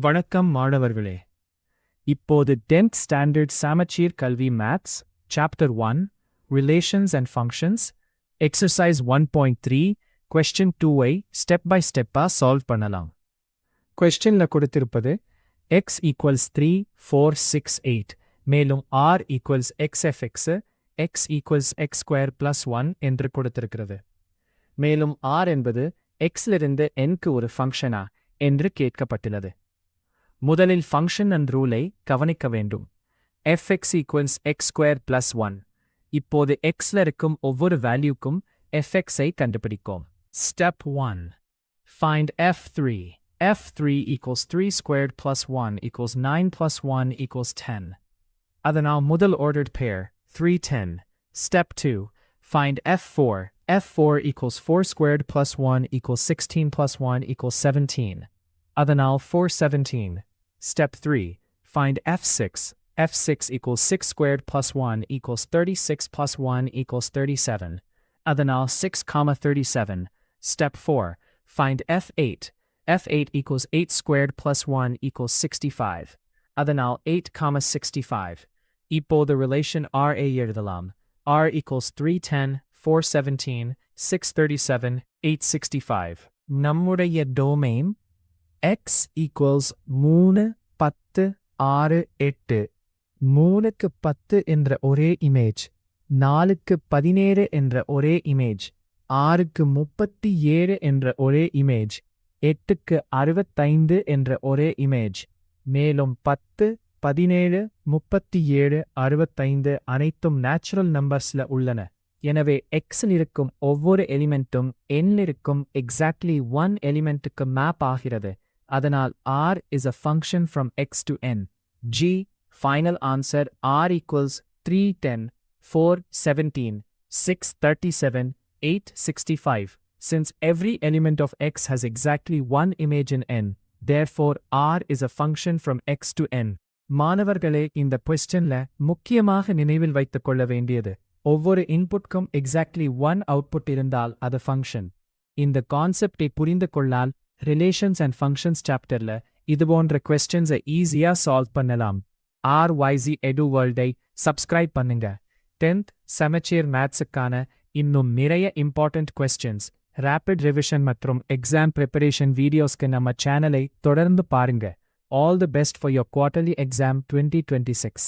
வணக்கம் மாணவர்களே. இப்போது 10th ஸ்டாண்டர்ட் சமச்சீர் கல்வி maths chapter 1 relations and functions exercise 1.3 question 2ஐ ஸ்டெப் பை ஸ்டெப்பா சால்வ் பண்ணலாம். கொஸ்டின்ல கொடுத்திருப்பது x ஈக்குவல்ஸ் 3 4 6 8 மேலும் r equals xfx x equals x square plus 1 என்று கொடுத்திருக்கிறது. மேலும் r என்பது xலிருந்து nக்கு ஒரு ஃபங்க்ஷனா என்று கேட்கப்பட்டுள்ளது. முதலில் ஃபங்க்ஷன் அண்ட் ரூலை கவனிக்க வேண்டும். fx equals x square plus 1. இப்போது xல இருக்கும் ஒவ்வொரு வேல்யூக்கும் fx-ஐ கண்டுபிடிக்கும். Step 1. Find f3. f3 equals 3 squared plus 1 equals 9 plus 1 equals 10. அதனால் முதல் ordered pair 3 10. Step 2. Find f4. f4 equals 4 squared plus 1 equals 16 plus 1 equals 17. அதனால் 4 17. Step 3. Find f6. f6 equals 6 squared plus 1 equals 36 plus 1 equals 37. அதனால் 6, 37. Step 4. Find f8. f8 equals 8 squared plus 1 equals 65. அதனால் 8, 65. இப்போது relation R-ஐ எழுதலாம். R equals 310, 417, 637, 865. நம்முடைய domain x equals 3 10 6 8. 3க்கு 10 என்ற ஒரே image, 4க்கு 17 என்ற ஒரே இமேஜ், 6க்கு 37 என்ற ஒரே இமேஜ், 8க்கு 65 என்ற ஒரே இமேஜ், மேலும் 10 17 37 65 அனைத்தும் நேச்சுரல் நம்பர்ஸ்ல உள்ளன. எனவே xல் இருக்கும் ஒவ்வொரு எலிமெண்ட்டும் n இருக்கும் எக்ஸாக்ட்லி 1 எலிமெண்ட்டுக்கு மேப் ஆகிறது. அதனால் r is a function from x to n. G. Final answer r equals 310, 417, 637, 865. Since every element of x has exactly one image in n, therefore r is a function from x to n. மாணவர்களே, இந்த கொஸ்டின்ல முக்கியமாக நினைவில் வைத்துக் கொள்ள வேண்டியது, ஒவ்வொரு இன்புட்க்கும் exactly 1 output இருந்தால் அது ஃபங்க்ஷன். இந்த கான்செப்டை புரிந்து கொள்ளால் ரிலேஷன்ஸ் அண்ட் ஃபங்க்ஷன்ஸ் சாப்டர்ல இதுபோன்ற கொஸ்டின்ஸை ஈஸியா சால்வ் பண்ணலாம். RYZ Eduworld-ஐ சப்ஸ்கிரைப் பண்ணுங்க. 10th சமச்சீர் மேத்ஸுக்கான இன்னும் நிறைய இம்பார்ட்டன்ட் கொஸ்டின்ஸ், ரேபிட் ரிவிஷன் மற்றும் எக்ஸாம் ப்ரிப்பரேஷன் வீடியோஸ்க்கு நம்ம சேனலை தொடர்ந்து பாருங்க. All the best for your quarterly exam 2026.